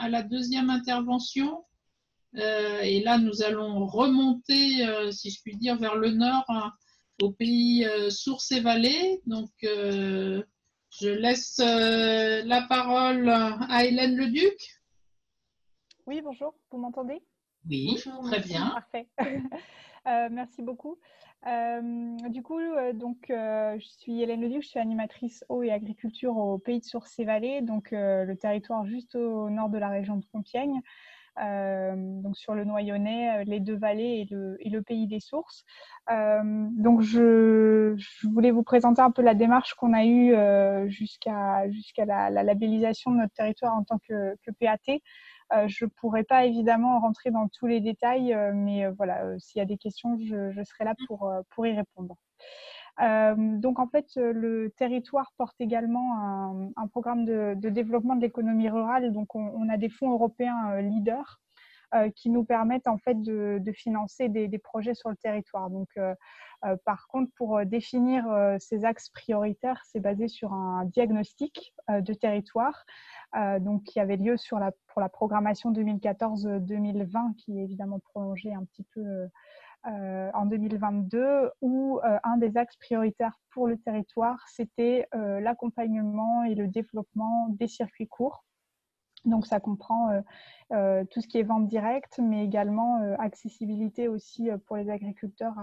à la deuxième intervention. Et là, nous allons remonter, si je puis dire, vers le nord, hein, au pays Sources et Vallées. Donc, je laisse la parole à Hélène Leduc. Oui, bonjour, vous m'entendez? Oui, bonjour, très bien. Parfait. Merci beaucoup. Je suis Hélène Leduc, je suis animatrice eau et agriculture au pays de Sources et Vallées, donc le territoire juste au nord de la région de Compiègne. Donc sur le Noyonnais, les deux vallées et le pays des sources. Je voulais vous présenter un peu la démarche qu'on a eue jusqu'à la labellisation de notre territoire en tant que PAT. Je ne pourrais pas évidemment rentrer dans tous les détails, mais voilà, s'il y a des questions, je serai là pour y répondre. Donc en fait, le territoire porte également un programme de développement de l'économie rurale. Donc on a des fonds européens leaders qui nous permettent en fait de financer des projets sur le territoire. Donc par contre, pour définir ces axes prioritaires, c'est basé sur un diagnostic de territoire donc qui avait lieu pour la programmation 2014-2020, qui est évidemment prolongée un petit peu en 2022, où un des axes prioritaires pour le territoire, c'était l'accompagnement et le développement des circuits courts. Donc, ça comprend tout ce qui est vente directe, mais également accessibilité aussi pour les agriculteurs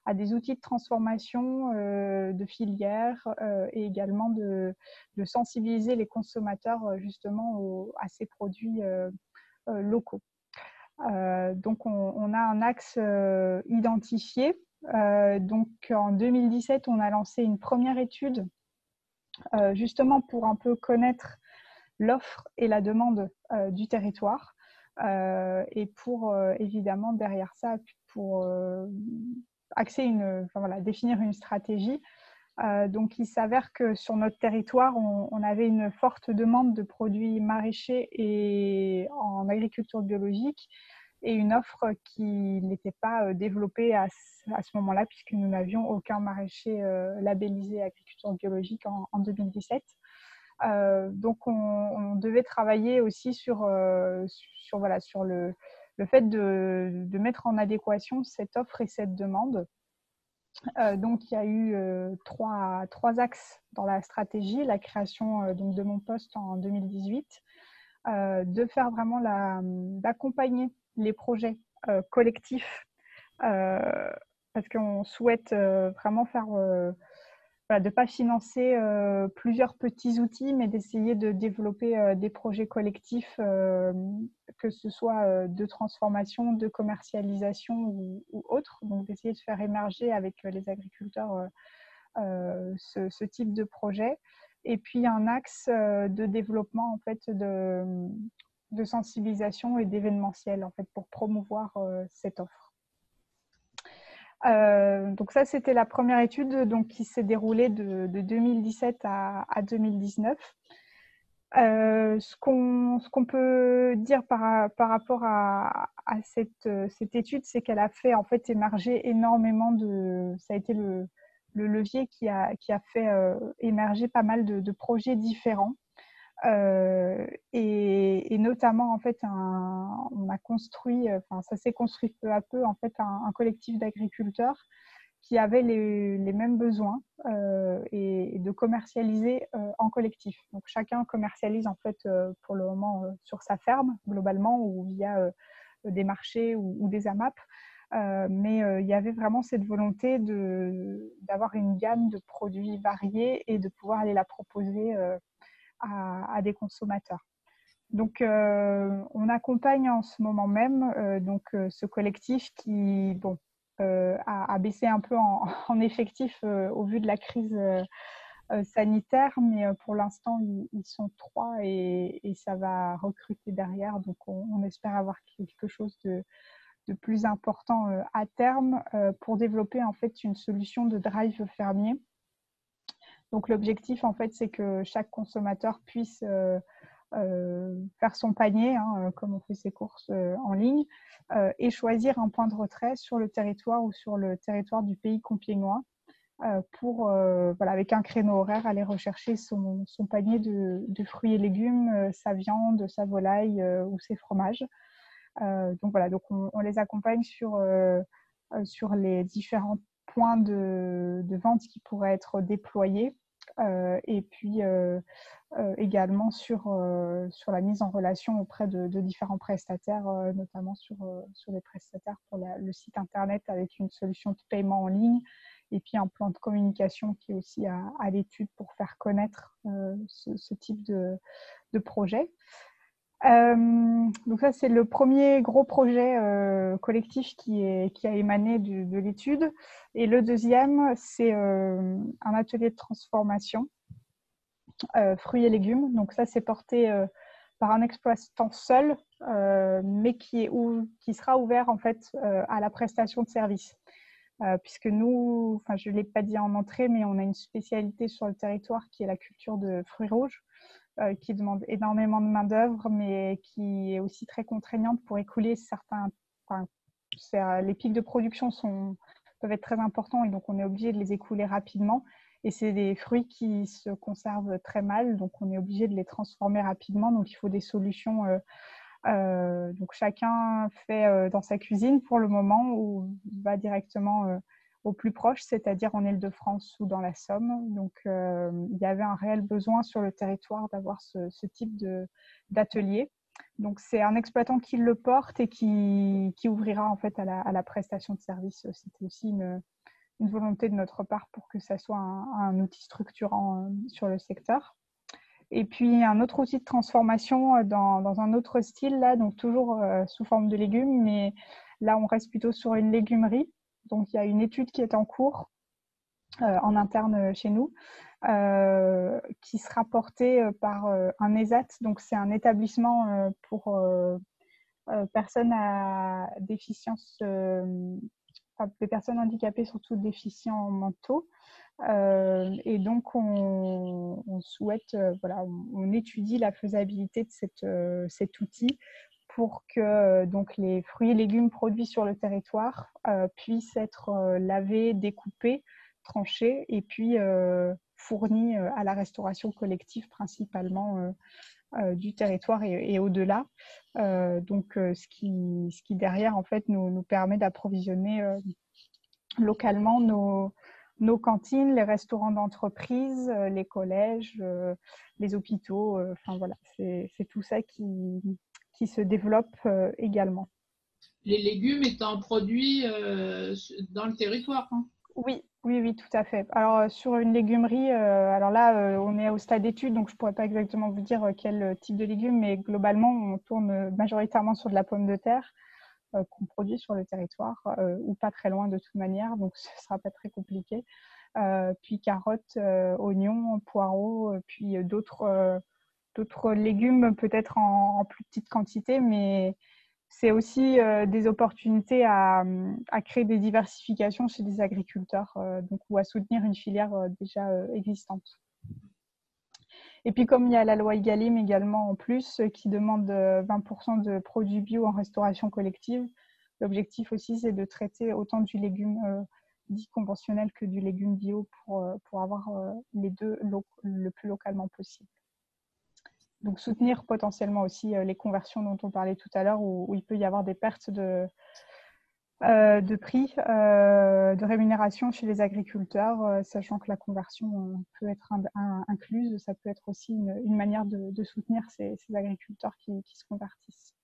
à des outils de transformation, de filières et également de sensibiliser les consommateurs justement à ces produits locaux. Donc, on a un axe identifié. Donc, en 2017, on a lancé une première étude justement pour un peu connaître l'offre et la demande du territoire et pour évidemment derrière ça pour définir une stratégie. Donc il s'avère que sur notre territoire on avait une forte demande de produits maraîchers et en agriculture biologique et une offre qui n'était pas développée à ce moment-là puisque nous n'avions aucun maraîcher labellisé agriculture biologique en 2017. Donc on devait travailler aussi sur le fait de mettre en adéquation cette offre et cette demande. Donc il y a eu trois axes dans la stratégie, la création donc, de mon poste en 2018, de faire vraiment d'accompagner les projets collectifs parce qu'on souhaite vraiment faire de ne pas financer plusieurs petits outils, mais d'essayer de développer des projets collectifs, que ce soit de transformation, de commercialisation ou autre. Donc, d'essayer de faire émerger avec les agriculteurs ce type de projet. Et puis, un axe de développement en fait, de sensibilisation et d'événementiel en fait, pour promouvoir cette offre. Donc ça, c'était la première étude donc, qui s'est déroulée de 2017 à 2019. Ce qu'on peut dire par rapport à cette étude, c'est qu'elle a fait en fait émerger énormément ça a été le levier qui a fait émerger pas mal de projets différents. Et notamment en fait on a construit, ça s'est construit peu à peu en fait un collectif d'agriculteurs qui avaient les mêmes besoins et de commercialiser en collectif. Donc chacun commercialise en fait pour le moment sur sa ferme globalement ou via des marchés ou des AMAP. Mais il y avait vraiment cette volonté d'avoir une gamme de produits variés et de pouvoir aller la proposer à des consommateurs. Donc, on accompagne en ce moment même ce collectif qui a baissé un peu en effectif au vu de la crise sanitaire, mais pour l'instant, ils sont 3 et ça va recruter derrière. Donc, on espère avoir quelque chose de plus important à terme pour développer en fait une solution de drive fermier. Donc l'objectif, en fait, c'est que chaque consommateur puisse faire son panier, comme on fait ses courses en ligne, et choisir un point de retrait sur le territoire ou sur le territoire du pays compiègnois. pour, voilà, avec un créneau horaire, aller rechercher son panier de fruits et légumes, sa viande, sa volaille ou ses fromages. Donc voilà, donc on les accompagne sur les différents points de vente qui pourraient être déployés. Et puis également sur la mise en relation auprès de différents prestataires, notamment sur des prestataires pour le site internet avec une solution de paiement en ligne et puis un plan de communication qui est aussi à l'étude pour faire connaître ce type de projet. Donc ça, c'est le premier gros projet collectif qui a émané de l'étude. Et le deuxième, c'est un atelier de transformation fruits et légumes. Donc ça, c'est porté par un exploitant seul, mais qui sera ouvert en fait à la prestation de services. Puisque nous, enfin je ne l'ai pas dit en entrée, mais on a une spécialité sur le territoire qui est la culture de fruits rouges, qui demande énormément de main-d'œuvre, mais qui est aussi très contraignante pour écouler certains. Enfin, les pics de production peuvent être très importants et donc on est obligé de les écouler rapidement. Et c'est des fruits qui se conservent très mal, donc on est obligé de les transformer rapidement. Donc il faut des solutions. Donc chacun fait dans sa cuisine pour le moment ou va directement au plus proche, c'est-à-dire en Île-de-France ou dans la Somme. Donc il y avait un réel besoin sur le territoire d'avoir ce type d'atelier. Donc c'est un exploitant qui le porte et qui ouvrira en fait à la prestation de service. C'était aussi une volonté de notre part pour que ça soit un outil structurant sur le secteur. Et puis un autre outil de transformation dans un autre style, là, donc toujours sous forme de légumes, mais là on reste plutôt sur une légumerie. Donc il y a une étude qui est en cours en interne chez nous, qui sera portée par un ESAT, donc c'est un établissement pour personnes à déficience, enfin, des personnes handicapées, surtout déficients mentaux. Et donc, on souhaite, voilà, on étudie la faisabilité de cet outil pour que donc, les fruits et légumes produits sur le territoire puissent être lavés, découpés, tranchés et puis fournis à la restauration collective principalement du territoire et au-delà. Donc, ce qui derrière, en fait, nous permet d'approvisionner localement nos cantines, les restaurants d'entreprise, les collèges, les hôpitaux. Enfin voilà, c'est tout ça qui se développe également. Les légumes étant produits dans le territoire. Hein. Oui, oui, oui, tout à fait. Alors, sur une légumerie, alors là, on est au stade d'étude, donc je ne pourrais pas exactement vous dire quel type de légumes, mais globalement, on tourne majoritairement sur de la pomme de terre qu'on produit sur le territoire ou pas très loin de toute manière, donc ce ne sera pas très compliqué. Puis carottes, oignons, poireaux, puis d'autres légumes peut-être en plus petite quantité, mais c'est aussi des opportunités à créer des diversifications chez des agriculteurs donc, ou à soutenir une filière déjà existante. Et puis comme il y a la loi Egalim également en plus qui demande 20% de produits bio en restauration collective, l'objectif aussi c'est de traiter autant du légume dit conventionnel que du légume bio pour avoir les deux le plus localement possible. Donc soutenir potentiellement aussi les conversions dont on parlait tout à l'heure où il peut y avoir des pertes de prix, de rémunération chez les agriculteurs, sachant que la conversion peut être incluse. Ça peut être aussi une manière de soutenir ces agriculteurs qui se convertissent.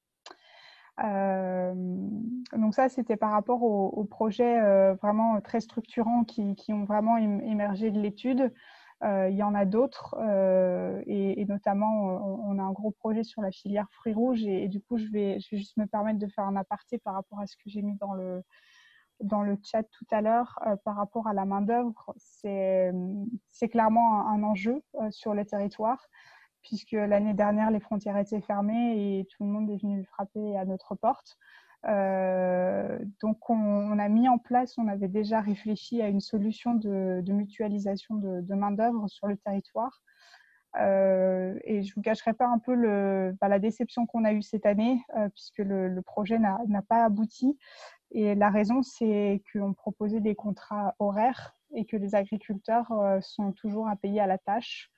Donc ça, c'était par rapport aux projets vraiment très structurants qui ont vraiment émergé de l'étude. Il y en a d'autres et notamment on a un gros projet sur la filière fruits rouges et du coup je vais juste me permettre de faire un aparté par rapport à ce que j'ai mis dans le chat tout à l'heure par rapport à la main d'œuvre. C'est clairement un enjeu sur le territoire puisque l'année dernière les frontières étaient fermées et tout le monde est venu frapper à notre porte. Donc on a mis en place, on avait déjà réfléchi à une solution de mutualisation de main-d'œuvre sur le territoire. Et je ne vous cacherai pas un peu la déception qu'on a eue cette année, puisque le projet n'a pas abouti. Et la raison, c'est qu'on proposait des contrats horaires et que les agriculteurs sont toujours à payer à la tâche.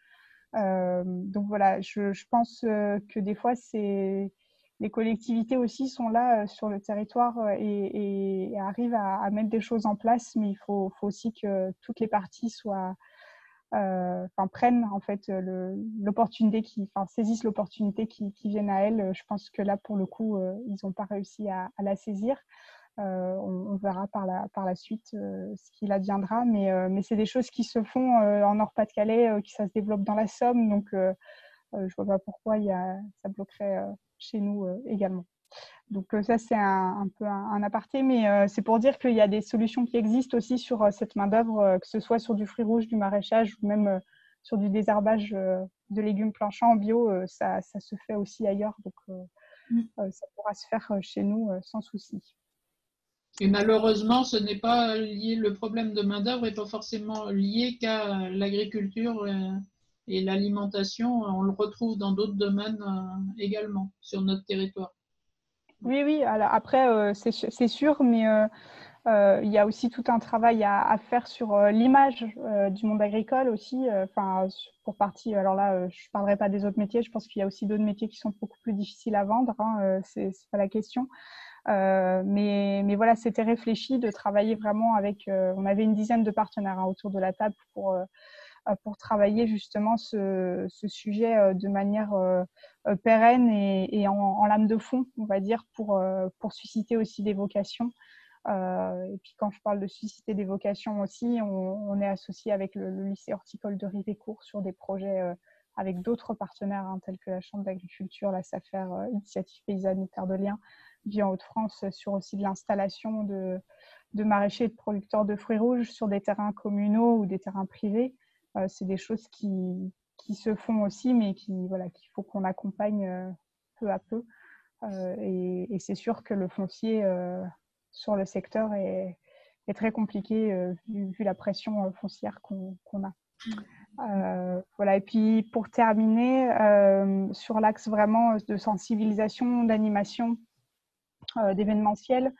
Donc voilà, je pense que des fois, les collectivités aussi sont là sur le territoire et arrivent à mettre des choses en place, mais il faut aussi que toutes les parties prennent en fait l'opportunité, saisissent l'opportunité qui viennent à elles. Je pense que là, pour le coup, ils n'ont pas réussi à la saisir. On verra par la suite ce qu'il adviendra, mais c'est des choses qui se font en Nord-Pas-de-Calais, qui ça se développe dans la Somme, donc je vois pas pourquoi ça bloquerait chez nous également. Donc ça, c'est un peu un aparté, mais c'est pour dire qu'il y a des solutions qui existent aussi sur cette main-d'œuvre, que ce soit sur du fruit rouge, du maraîchage ou même sur du désherbage de légumes planchants en bio, ça se fait aussi ailleurs, donc ça pourra se faire chez nous sans souci. Et malheureusement, ce n'est pas lié, le problème de main-d'œuvre n'est pas forcément lié qu'à l'agriculture et l'alimentation. On le retrouve dans d'autres domaines également sur notre territoire. Oui, oui. Alors après, c'est sûr, mais il y a aussi tout un travail à faire sur l'image du monde agricole aussi. Pour partie, alors là, je ne parlerai pas des autres métiers. Je pense qu'il y a aussi d'autres métiers qui sont beaucoup plus difficiles à vendre. Hein, c'est pas la question. Mais voilà, c'était réfléchi de travailler vraiment avec. On avait une dizaine de partenaires autour de la table pour travailler justement ce sujet de manière pérenne et en lame de fond, on va dire, pour susciter aussi des vocations. Et puis quand je parle de susciter des vocations aussi, on est associé avec le lycée horticole de Rivécourt sur des projets avec d'autres partenaires tels que la Chambre d'agriculture, la SAFER, Initiative Paysanne et Terre de Liens, vie en Hauts-de-France, sur aussi de l'installation de maraîchers et de producteurs de fruits rouges sur des terrains communaux ou des terrains privés. C'est des choses qui se font aussi, mais qu'il faut qu'on accompagne peu à peu. Et c'est sûr que le foncier sur le secteur est très compliqué vu la pression foncière qu'on a. Voilà. Et puis pour terminer, sur l'axe vraiment de sensibilisation, d'animation, d'événementiel.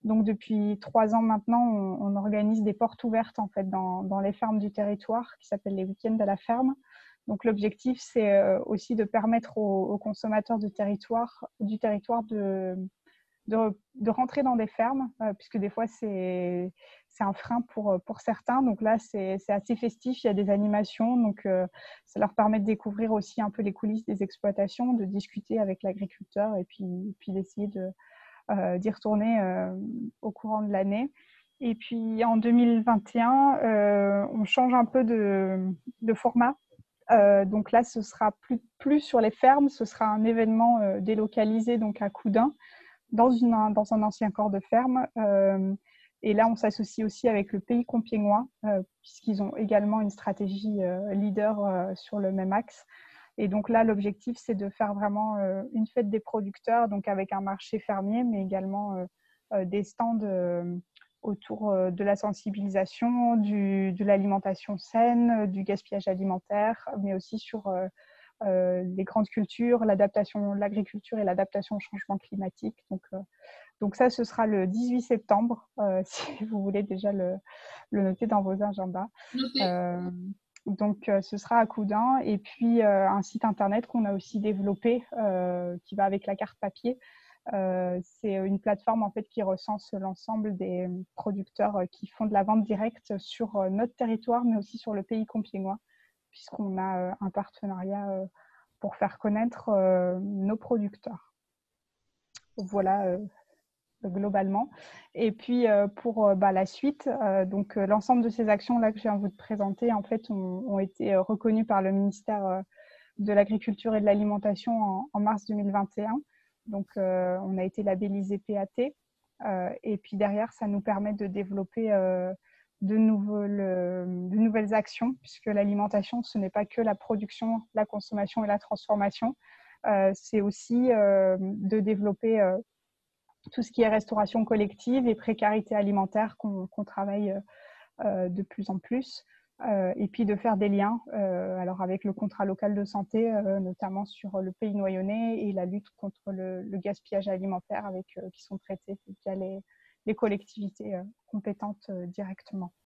Donc depuis 3 ans maintenant, on organise des portes ouvertes en fait dans les fermes du territoire qui s'appellent les week-ends à la ferme. Donc l'objectif, c'est aussi de permettre aux consommateurs du territoire de rentrer dans des fermes, puisque des fois c'est un frein pour certains. Donc là, c'est assez festif, il y a des animations, donc ça leur permet de découvrir aussi un peu les coulisses des exploitations, de discuter avec l'agriculteur et puis d'essayer d'y retourner au courant de l'année. Et puis en 2021, on change un peu de format. Donc là, ce sera plus sur les fermes, ce sera un événement délocalisé donc à Coudun, dans un ancien corps de ferme. Et là, on s'associe aussi avec le Pays Compiègnois, puisqu'ils ont également une stratégie leader sur le même axe. Et donc là, l'objectif, c'est de faire vraiment une fête des producteurs, donc avec un marché fermier, mais également des stands autour de la sensibilisation, de l'alimentation saine, du gaspillage alimentaire, mais aussi sur les grandes cultures, l'agriculture et l'adaptation au changement climatique. Donc ça, ce sera le 18 septembre, si vous voulez déjà le noter dans vos agendas. Notez. Donc, ce sera à Coudun. Et puis, un site internet qu'on a aussi développé qui va avec la carte papier. C'est une plateforme en fait qui recense l'ensemble des producteurs qui font de la vente directe sur notre territoire, mais aussi sur le Pays compiègnois, puisqu'on a un partenariat pour faire connaître nos producteurs. Voilà globalement. Et puis pour la suite, donc l'ensemble de ces actions-là que je viens de vous présenter, en fait, ont été reconnues par le ministère de l'Agriculture et de l'Alimentation en mars 2021. Donc on a été labellisé PAT. Et puis derrière, ça nous permet de développer de nouvelles actions, puisque l'alimentation, ce n'est pas que la production, la consommation et la transformation. C'est aussi de développer tout ce qui est restauration collective et précarité alimentaire qu'on travaille de plus en plus. Et puis de faire des liens alors avec le contrat local de santé, notamment sur le pays noyonnais et la lutte contre le gaspillage alimentaire qui sont traités via les collectivités compétentes directement.